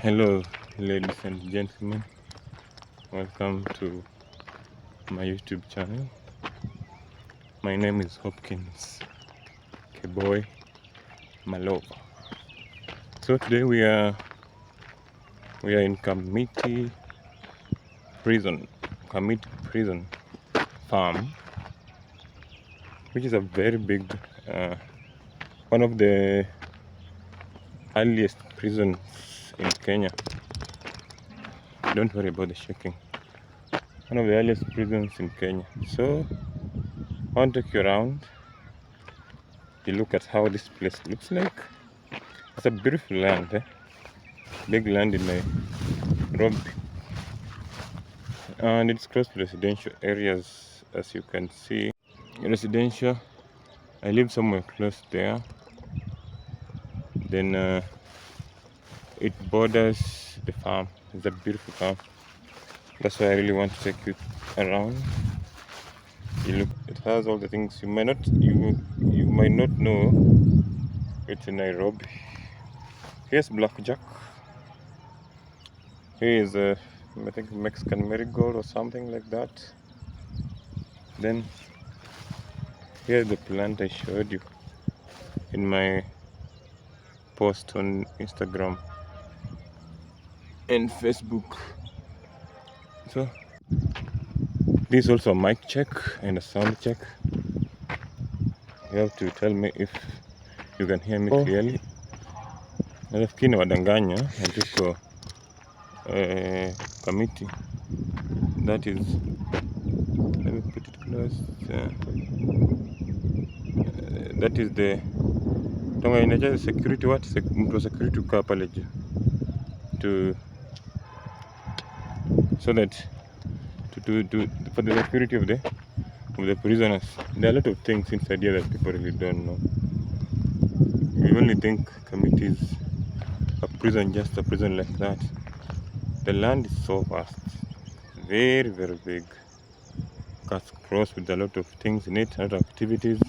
Hello, ladies and gentlemen. Welcome to my YouTube channel. My name is Hopkins Keboy Malova. So today we are in KAMITI Prison, KAMITI Prison Farm, which is a very big, one of the earliest prisons in Kenya. Don't worry about the shaking. One of the earliest prisons in Kenya. So I want to take you around. You look at how this place looks like. It's a beautiful land, big land in Nairobi, and it's close to residential areas, as you can see. Residential. I live somewhere close there. Then it borders the farm. It's a beautiful farm. That's why I really want to take you around. You look. It has all the things you might not know. It's in Nairobi. Here's blackjack. Here is I think Mexican marigold or something like that. Then here's the plant I showed you in my post on Instagram and Facebook. So this is also a mic check and a sound check. You have to tell me if you can hear me clearly. Nafikiri nawadanganya na tuko Kamiti. That is, let me put it close. That is the inaja security, what mtu wa security ukaa pale juu to so that to for the security of the prisoners. There are a lot of things inside here that people really don't know. We only think Kamiti is a prison, just a prison like that. The land is so vast, very, very big. Cuts across with a lot of things in it, a lot of activities.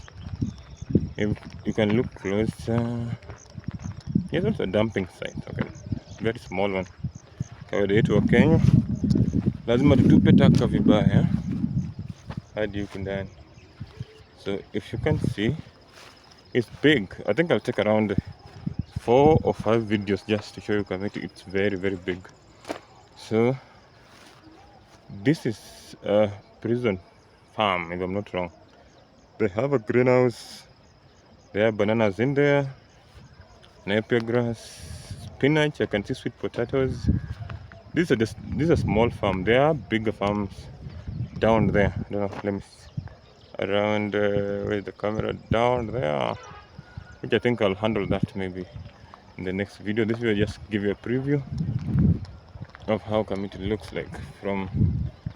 If you can look closer, here's also a dumping site. Okay, very small one. Kawaida yetu wa Kenya lazima tutupe taka vibaya hadi huku ndani. So if you can see, it's big. I think I'll take around 4 or 5 videos just to show you Kamiti. It's very, very big. So this is a prison farm, if I'm not wrong. They have a greenhouse. There are bananas in there, napier grass, spinach. I can see sweet potatoes. These are small farm. There are bigger farms down there. I don't know. Let me see. Around where's the camera? Down there, which I think I'll handle that maybe in the next video. This will just give you a preview of how Kamiti looks like from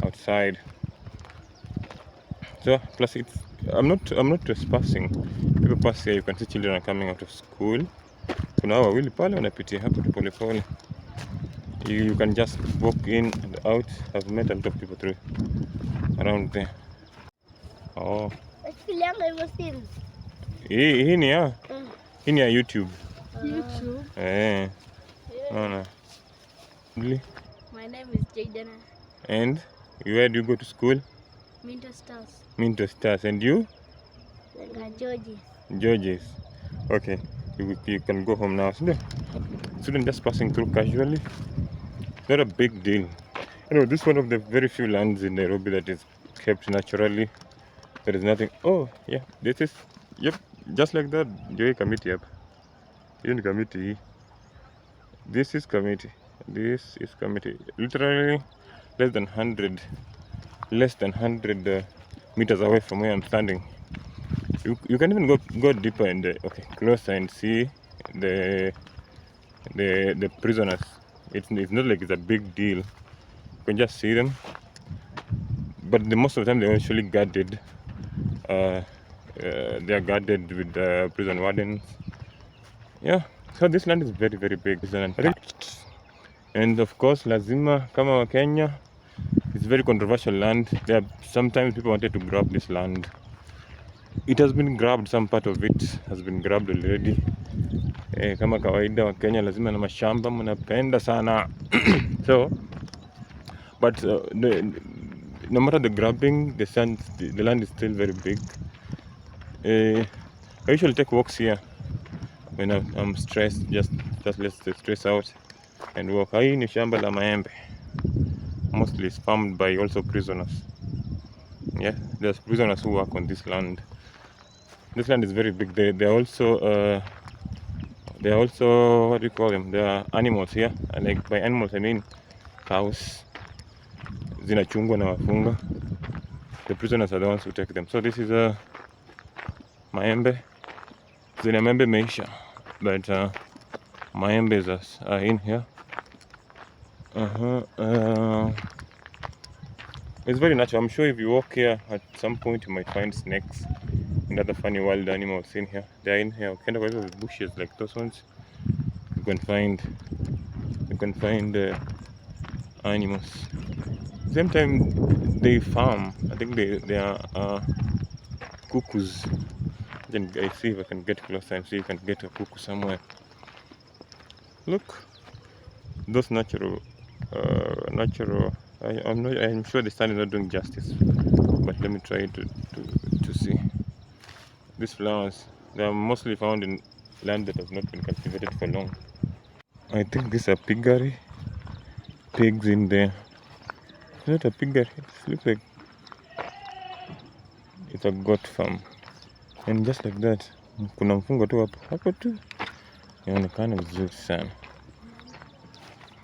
outside. So plus it's I'm not trespassing. People pass here, you can see children are coming out of school. So now wawili pale wanapitia hapo tu pole pole. You can just walk in and out. I've met a lot of people through around there. Oh. Hii ni ya YouTube. YouTube. Eh. No. My name is Jaden. And where do you go to school? Minto Stars. Minto Stars. And you? Georges. Georges. Okay. You can go home now. Student just passing through casually. Not a big deal. Anyway, this is one of the very few lands in Nairobi that is kept naturally. There is nothing. Oh, yeah. This is, yep, just like that. Joy Kamiti up. In Kamiti. This is Kamiti. This is Kamiti. Literally less than 100 meters away from where I'm standing. You can even go deeper and closer and see the prisoners. It's not like it's a big deal. You can just see them, but most of the time they're actually guarded. They are guarded with the prison wardens. Yeah, so this land is very, very big. It's untouched. And of course, lazima kama wa Kenya, it's very controversial land. Sometimes people wanted to grab this land. It has been grabbed. Some part of it has been grabbed already. Kama kawaida wa Kenya lazima na mashamba mnapenda sana. So but no matter the grabbing, the land is still very big. I usually take walks here when I'm stressed, just let the stress out and walk. Hii ni shamba la maembe. Mostly it's farmed by also prisoners. Yeah, there's prisoners who work on this land. This land is very big. They're also what do you call them? There are animals here. And like by animals I mean cows. Zinachungwa na wafunga. The prisoners are the ones who take them. So this is maembe. Zina maembe meisha, but maembes are in here. It's very natural. I'm sure if you walk here at some point you might find snakes and other funny wild animals in here. They're in here. Kind of with bushes like those ones. You can find animals. Same time they farm. I think they are cuckoos. I see if I can get closer and see if I can get a cuckoo somewhere. Look, those natural. I'm sure the sun is not doing justice, but let me try to see. These flowers, they are mostly found in land that has not been cultivated for long. I think these are piggery. Pigs in there. It's not a piggery. It looks like it's a goat farm. And just like that, kuna mfungo tu hapo tu. Inaonekana vizuri sana.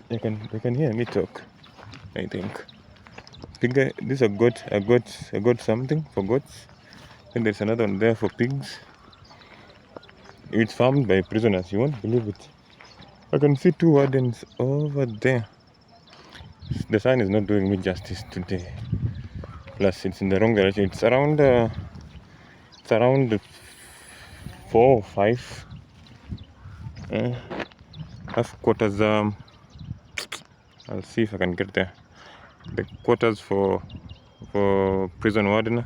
They can hear me talk, I think. Piggery, this is a goat something for goats. And there's another one there for pigs. It's farmed by prisoners, you won't believe it. I can see 2 wardens over there. The sun is not doing me justice today. Plus it's in the wrong direction. It's around 4 or 5. That's quarters. I'll see if I can get there. The quarters for prison wardens.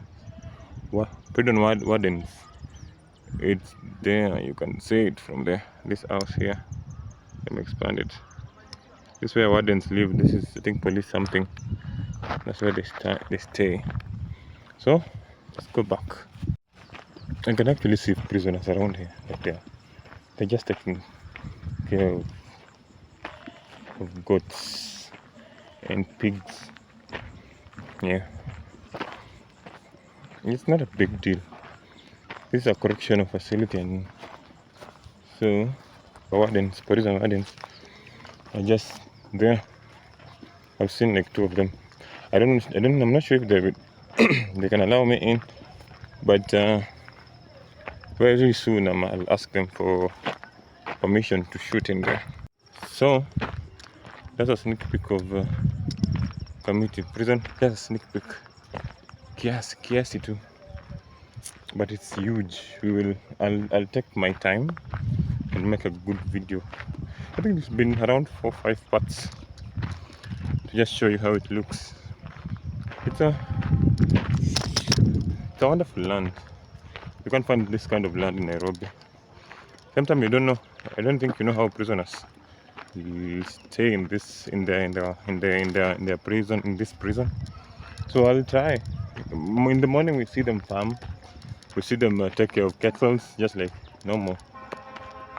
It's there. You can see it from there. This house here. Let me expand it. This is where wardens live. This is, I think, police something. That's where they stay. So let's go back. I can actually see prisoners around here. But they're just taking care of goats and pigs. Yeah, it's not a big deal. This is a correctional facility, and so prison wardens are just there. I've seen like 2 of them. I'm not sure if they can allow me in, but very soon I'll ask them for permission to shoot in there. So that's a sneak peek of Kamiti prison. Just a sneak peek. Kiasi too, but it's huge. I'll take my time and make a good video. I think it's been around 4 or 5 parts to just show you how it looks. It's a wonderful land. You can't find this kind of land in Nairobi. Sometimes you don't know. I don't think you know how prisoners stay in their prison, in this prison. So I'll try. In the morning we see them farm. We see them take care of cattle, just like normal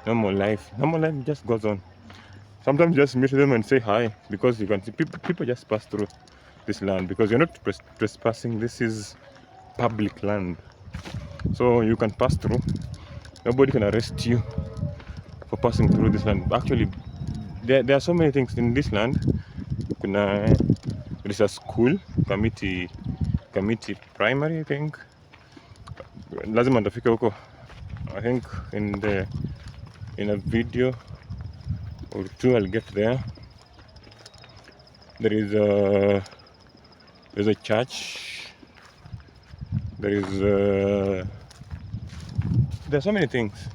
life. Normal life just goes on. Sometimes just meet them and say hi, because you can see people just pass through this land, because you're not trespassing. This is public land, so you can pass through. Nobody can arrest you for passing through this land. Actually, there are so many things in this land. There is a school, Kamiti Primary, I think. Lazima ndafika huko. I think in a video or 2 I'll get there. There's a church. There's so many things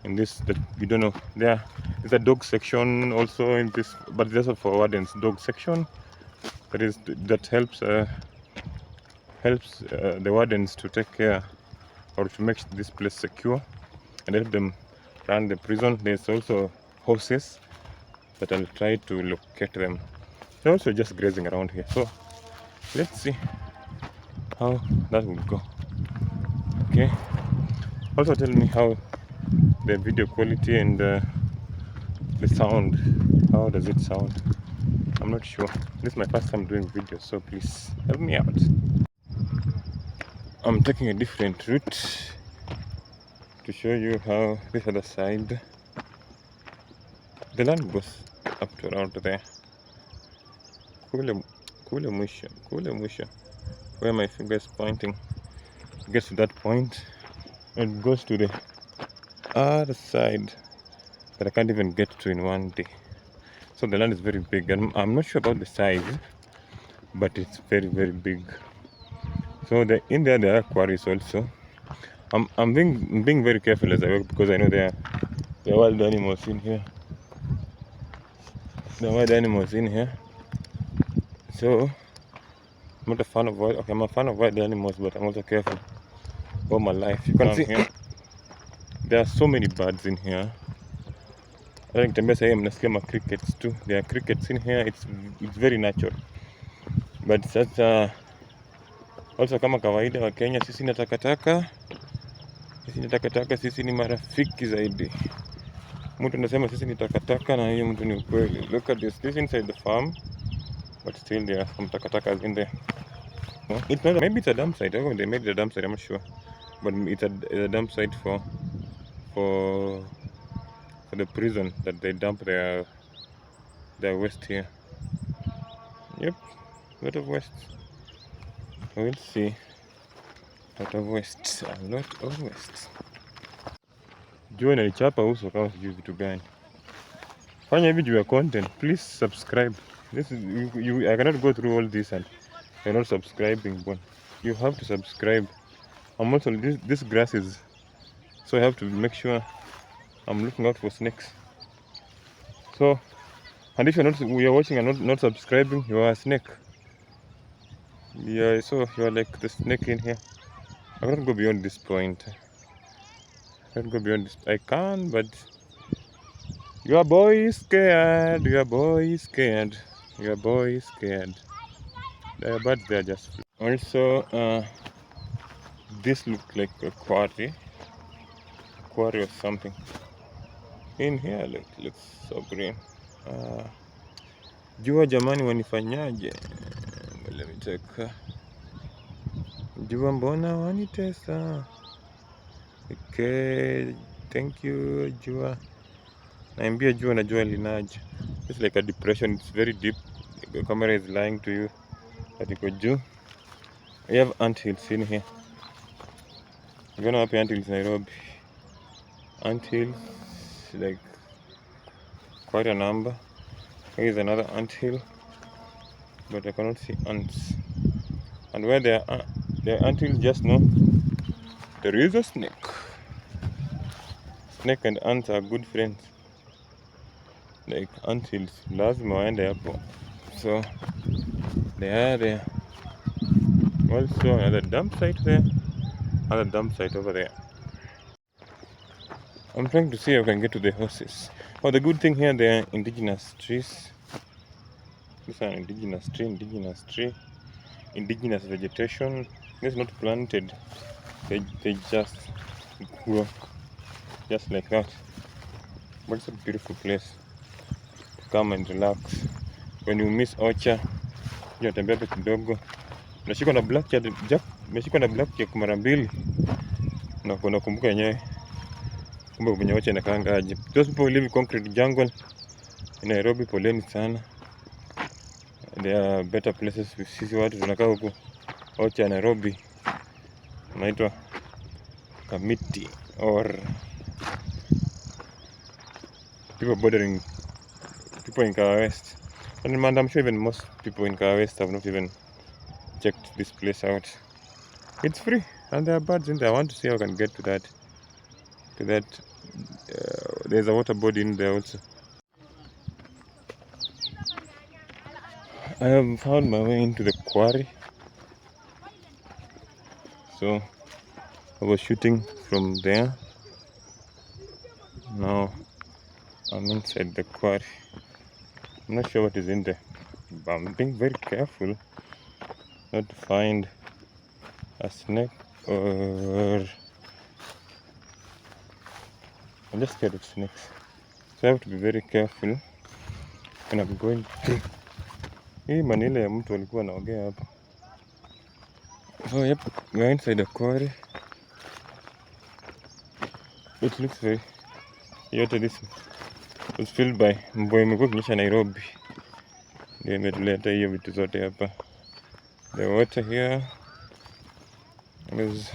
in this that you don't know. There's a dog section also in this, but there's also for wardens dog section. That helps the wardens to take care or to make this place secure, and help them around the prison. There's also horses, but I'll try to locate them. They're also just grazing around here. So let's see how that will go. Okay. Also tell me how the video quality and the sound, how does it sound? I'm not sure. This is my first time doing videos, so please help me out. I'm taking a different route to show you how this other side, the land goes up to around there. Kule mwisho, where my finger is pointing, gets to that point, it goes to the other side that I can't even get to in one day. So the land is very big, and I'm not sure about the size, but it's very, very big. So in there are quarries also. I'm being very careful as I work, because I know there are wild animals in here. There are wild animals in here. So I'm not a fan of wild. Okay, I'm a fan of wild animals, but I'm also careful all my life. You can see here, there are so many birds in here. I think mnasikia ma crickets too. There are crickets in here. It's very natural. But sasa also kama kawaida wa Kenya, sisi na takataka. Sisi ni marafiki zaidi. Mtu anasema sisi ni takataka, na hiyo mtu ni ukweli. Look at this inside the farm, but still there are some takatas in there. It's not, maybe it's a dump site. They made it a dump site, I'm not sure, but it's a dump site for the prison, that they dump their waste here. Yep, a lot of waste. We'll see. A lot of waste. Jua inanichapa uso kama sijui vitu gani. Fanya hivi juu ya content, please subscribe. This is I cannot go through all this and you're not subscribing, but you have to subscribe. I'm also this grass is, so I have to make sure I'm looking out for snakes. So, and if you're watching and not subscribing, you are a snake. Yeah, so you're like the snake in here. I cannot go beyond this point. I can't go beyond this. I can, but your boy is scared. Your boy is scared. Your boy is scared. But they're just. Also, this looks like a quarry or something. In here, like, looks so green. Jua jamani, wanifanyaje? Let me check. Jua mbona wanitesa? Okay, thank you, Jua. Naambia Jua na jua linaja. It's like a depression. It's very deep. The camera is lying to you. But iko juu. We have anthills in here. You're gonna have anthills in Nairobi. Anthills, like quite a number. Here is another anthill, but I cannot see ants. And where there are anthills, just know there is a snake. Snake and ants are good friends. Like anthills, lazima waende hapo. So they are there. Also another dump site there. Another dump site over there. I'm trying to see if I can get to the horses. Oh, the good thing here, they are indigenous trees. These are indigenous tree, indigenous vegetation. It's not planted. They just grow just like that. But it's a beautiful place to come and relax. When you miss Ocha, unatembea hapo kidogo. Nashikwa na blackjack mara mbili. Na unakumbuka yenyewe. Kumbe kwenye Ocha inakaanga aje. Those people live in concrete jungle in Nairobi, poleni sana. There are better places. Sisi watu tunakaa huku Ocha Nairobi, unaitwa Kamiti, or people in Kawa West. And I'm sure even most people in Kawa West have not even checked this place out. It's free, and there are birds in there. I want to see how I can get to that. There's a water body in there also. I have found my way into the quarry. So I was shooting from there. Now I'm inside the quarry. I'm not sure what is in there, but I'm being very careful not to find a snake or I'm just scared of snakes. So I have to be very careful when I'm going through. Hii manila ya mtu alikuwa anaongea hapa. So yep, we're inside the quarry. It looks very yote this was filled by mvua imekuwa ikinyesha Nairobi. Ndio imetuleta hiyo vitu zote hapa. The water here is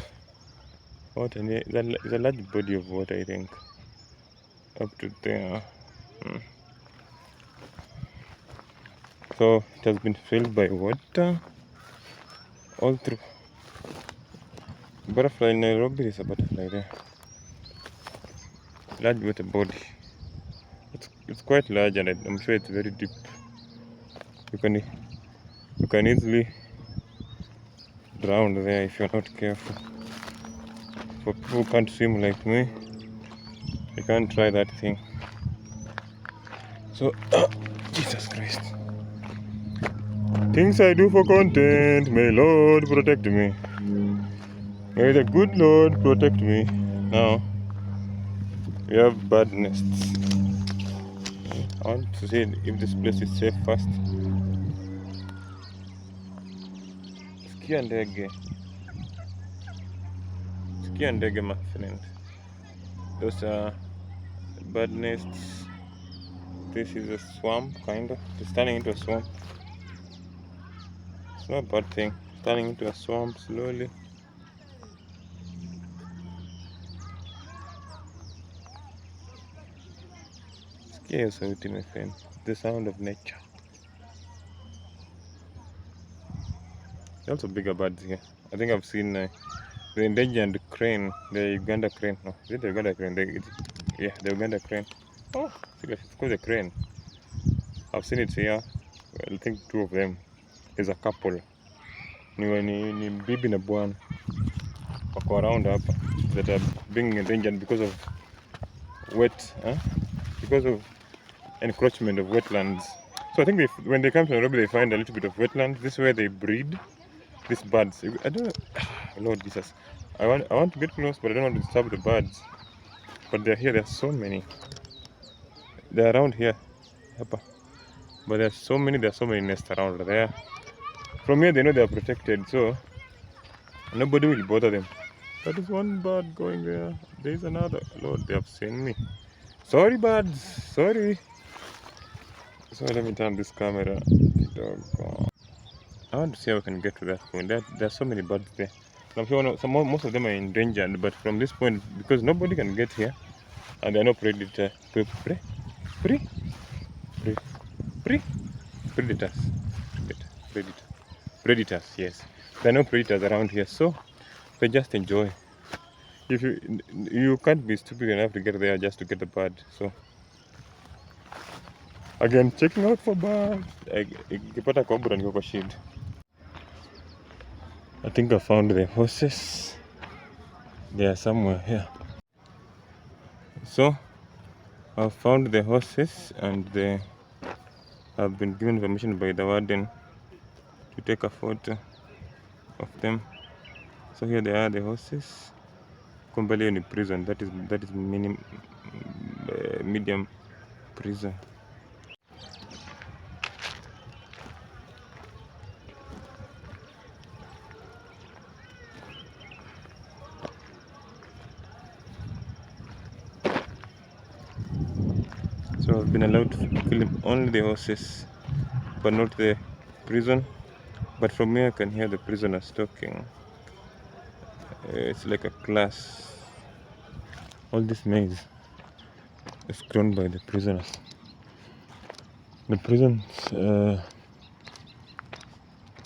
water. There's a large body of water, I think, up to there. So it has been filled by water all through. Butterfly in Nairobi, is a butterfly there. Large water body. It's quite large, and I'm sure it's very deep. You can easily drown there if you're not careful. For people who can't swim like me, you can't try that thing. So, Jesus Christ. Things I do for content, may Lord protect me. May the good Lord protect me. Now, we have bird nests. I want to see if this place is safe first. Sikia ndege. Sikia ndege, my friend. Those are bird nests. This is a swamp, kind of. It's turning into a swamp. It's not a bad thing. Turning into a swamp slowly. Sikia hiyo sauti, my friend. The sound of nature. There are also bigger birds here. I think I've seen the endangered crane, the Uganda crane. No, is it the Uganda crane? Yeah, the Uganda crane. Oh, it's called a crane. I've seen it here. I think two of them. There's a couple. Ni bibi na bwana wako around hapa that are being endangered because of because of encroachment of wetlands. So I think when they come to Nairobi, they find a little bit of wetland. This is where they breed these birds. I don't know. Lord Jesus, I want to get close, but I don't want to disturb the birds. But they're here. There are so many. They're around here, but there's so many. There are so many nests around there. From here, they know they are protected, so nobody will bother them. That is one bird going there. There is another. Lord, they have seen me. Sorry, birds. Sorry. So let me turn this camera. I want to see how we can get to that point. There are so many birds there. I'm sure most of them are endangered, but from this point, because nobody can get here, and there are no predators. Predators, yes. There are no predators around here, so they just enjoy. If you can't be stupid enough to get there just to get the bird. So again, checking out for birds. Ikipata cobra niko kwa shida. I think I found the horses. They are somewhere here. So I found the horses, and they have been given permission by the warden to take a photo of them. So here they are, the horses. Kumbali in prison. That is medium prison. So I've been allowed to film only the horses, but not the prison. But from here I can hear the prisoners talking. It's like a class. All this maze is grown by the prisoners. The prisons,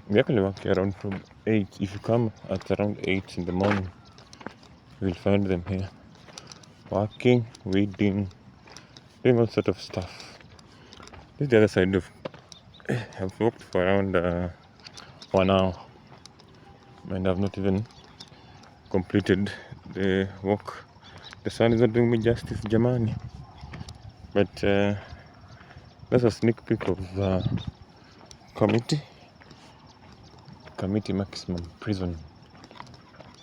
we actually work around from 8. If you come at around 8 in the morning, you will find them here, working, weeding, doing all sort of stuff. This is the other side of. I've walked for around 1 hour, and I've not even completed the walk. The sun is not doing me justice, jamani. But that's a sneak peek of Kamiti Maximum Prison.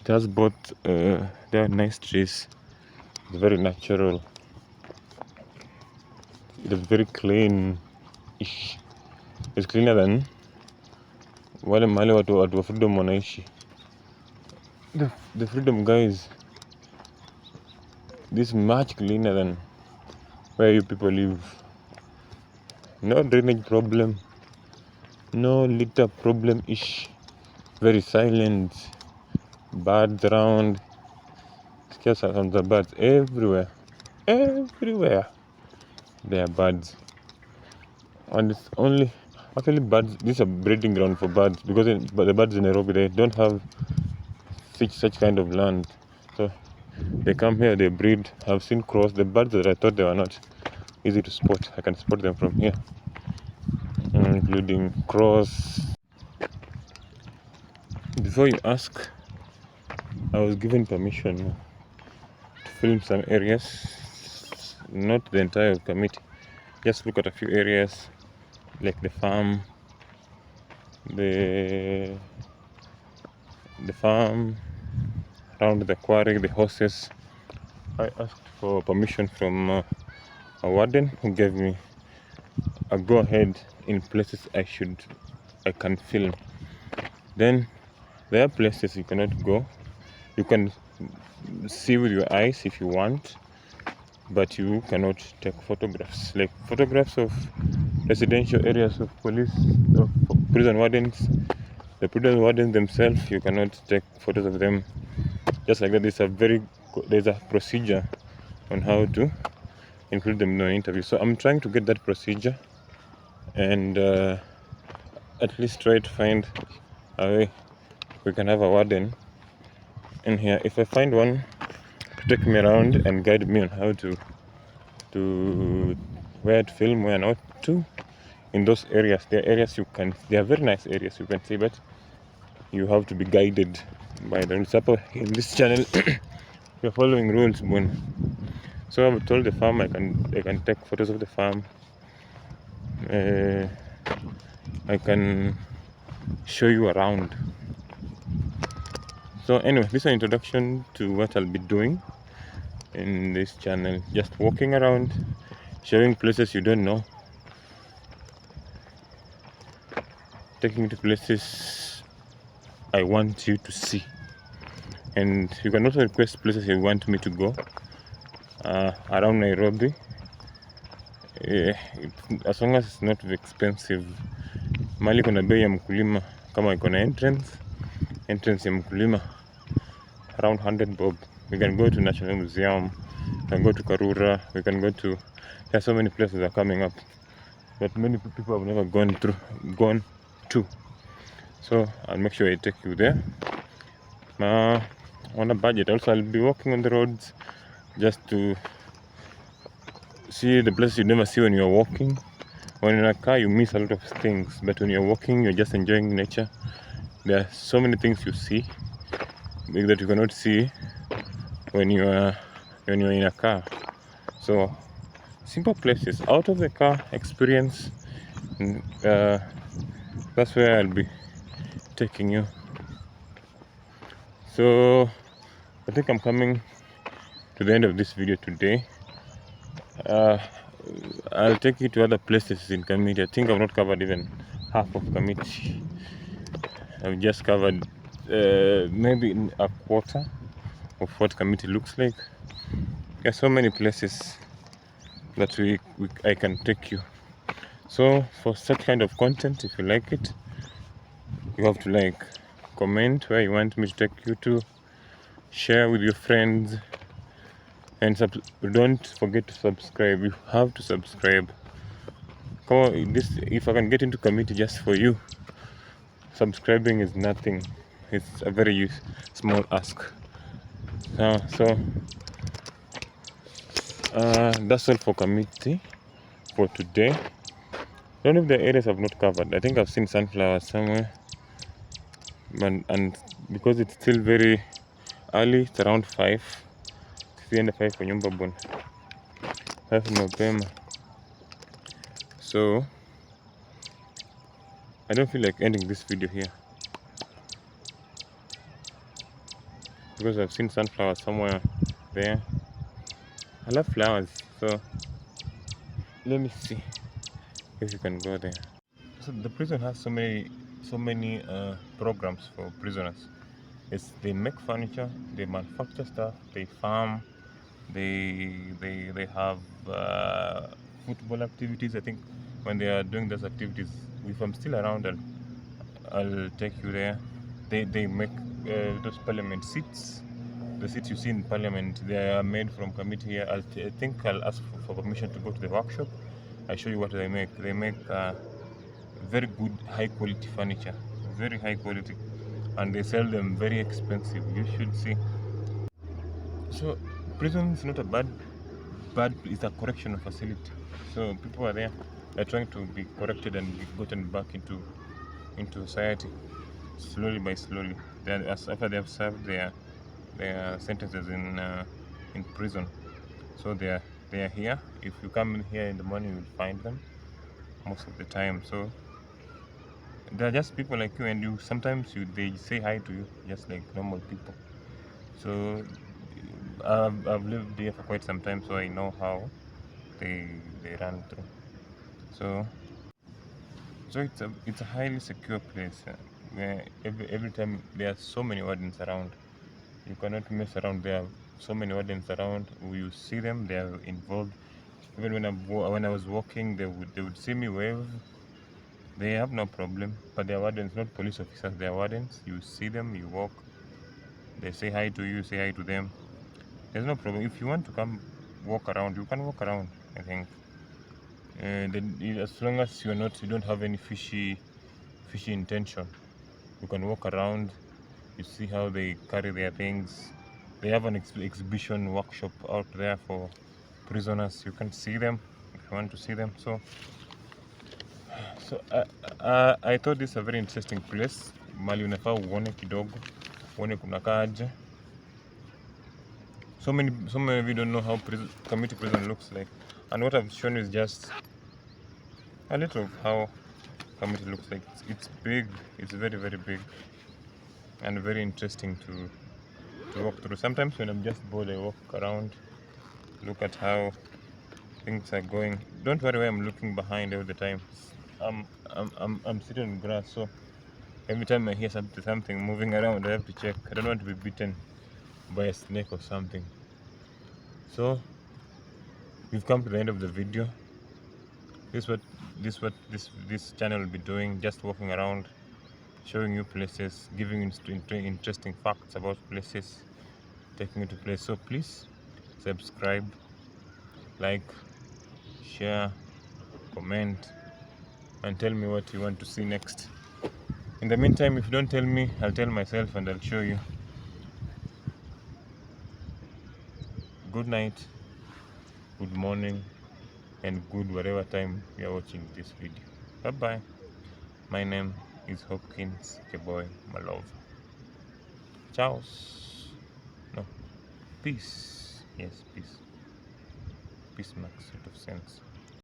It has both there are nice trees. It's very natural. It's very clean-ish. It's cleaner than wale mahali watu wa Freedom wanaishi. The Freedom guys, this is much cleaner than where you people live. No drainage problem, no litter problem-ish. Very silent. Birds around. Scarce sounds the birds everywhere. Everywhere there are birds. And it's only actually birds. This is a breeding ground for birds because but the birds in Nairobi, they don't have such kind of land. So they come here, they breed. I've seen crows. The birds that I thought they were not easy to spot, I can spot them from here, including crows. Before you ask, I was given permission to film some areas, not the entire committee. Just look at a few areas like the farm, the farm around the quarry, the horses. I asked for permission from a warden who gave me a go ahead in places I can film. Then there are places you cannot go. You can see with your eyes if you want, but you cannot take photographs. Like photographs of residential areas of prison wardens. The prison wardens themselves, you cannot take photos of them just like that. There's a procedure on how to include them in an interview. So I'm trying to get that procedure and at least try to find a way we can have a warden in here. If I find one to take me around and guide me on how to where to film, where not to, in those areas. They are very nice areas you can see, but you have to be guided by the rules. In this channel we're following rules, Boon. So I've told the farm I can take photos of the farm. I can show you around. So anyway, this is an introduction to what I'll be doing in this channel. Just walking around, showing places you don't know, taking you to places I want you to see. And you can also request places you want me to go around Nairobi, as long as it's not expensive. Mali kuna bei ya mkulima, kama iko na entrance ya mkulima around 100 bob. We can go to National Museum, we can go to Karura, we can go to, there are so many places that are coming up that many people have never gone to. So I'll make sure I take you there on a budget. Also, I'll be walking on the roads just to see the places you never see when you're walking. When you're in a car, you miss a lot of things, but when you're walking, you're just enjoying nature. There are so many things you see that you cannot see when you're in a car. So simple places, out of the car experience, that's where I'll be taking you. So I think I'm coming to the end of this video today. I'll take you to other places in Kamiti. I think I've not covered even half of Kamiti. I've just covered maybe a quarter of what Kamiti looks like. There are so many places that I can take you. So for such kind of content, if you like it, you have to comment where you want me to take you to, share with your friends, and don't forget to subscribe. You have to subscribe. Come on, if I can get into Kamiti just for you, subscribing is nothing. It's a very small ask. So that's all for Kamiti for today. I don't know if the areas I've not covered. I think I've seen sunflowers somewhere, and because it's still very early, it's around 5. It's the end of 5 for Nyumba Bun. mapema. So I don't feel like ending this video here because I've seen sunflowers somewhere there. I love flowers, so let me see if you can go there. So the prison has so many programs for prisoners. They make furniture, they manufacture stuff, they farm, they have football activities. I think when they are doing those activities, if I'm still around, I'll take you there. They make those parliament seats. The seats you see in parliament, they are made from committee here. I think I'll ask for permission to go to the workshop. I show you what they make. They make very good, high quality furniture, very high quality, and they sell them very expensive. You should see. So prison is not a bad, it's a correctional facility. So people are there. They're trying to be corrected and be gotten back into society, slowly by slowly. After they have served their sentences in prison. So they are here. If you come in here in the morning, you will find them most of the time. So they're just people like you, and you sometimes they say hi to you just like normal people. So I've lived here for quite some time, so I know how they run through. So it's a highly secure place where every time there are so many wardens around. You cannot mess around. There are so many wardens around. You see them, they are involved. Even when I was walking, they would see me wave. They have no problem. But they are wardens, not police officers. They are wardens. You see them, you walk. They say hi to you, say hi to them. There's no problem. If you want to come walk around, you can walk around. I think. As long as you don't have any fishy intention, you can walk around. You see how they carry their things. They have an exhibition workshop out there for prisoners. You can see them if you want to see them. So I thought this is a very interesting place. Mali unafaa uone kidogo, uone kunakaaje. So many of you don't know how Kamiti prison looks like, and what I've shown you is just a little of how Kamiti looks like. It's big. It's very, very big, and very interesting to walk through. Sometimes when I'm just bored, I walk around, look at how things are going. Don't worry why I'm looking behind all the time. I'm sitting on grass, so every time I hear something moving around, I have to check. I don't want to be bitten by a snake or something. So we've come to the end of the video. This this channel will be doing, just walking around, showing you places, giving you interesting facts about places, taking you to places. So please subscribe, like, share, comment, and tell me what you want to see next. In the meantime, if you don't tell me, I'll tell myself and I'll show you. Good night, good morning, and good whatever time you are watching this video. Bye bye. My name is Hopkins Keboy Malov. Ciao. No, peace. Yes, peace. Peace makes sort of sense.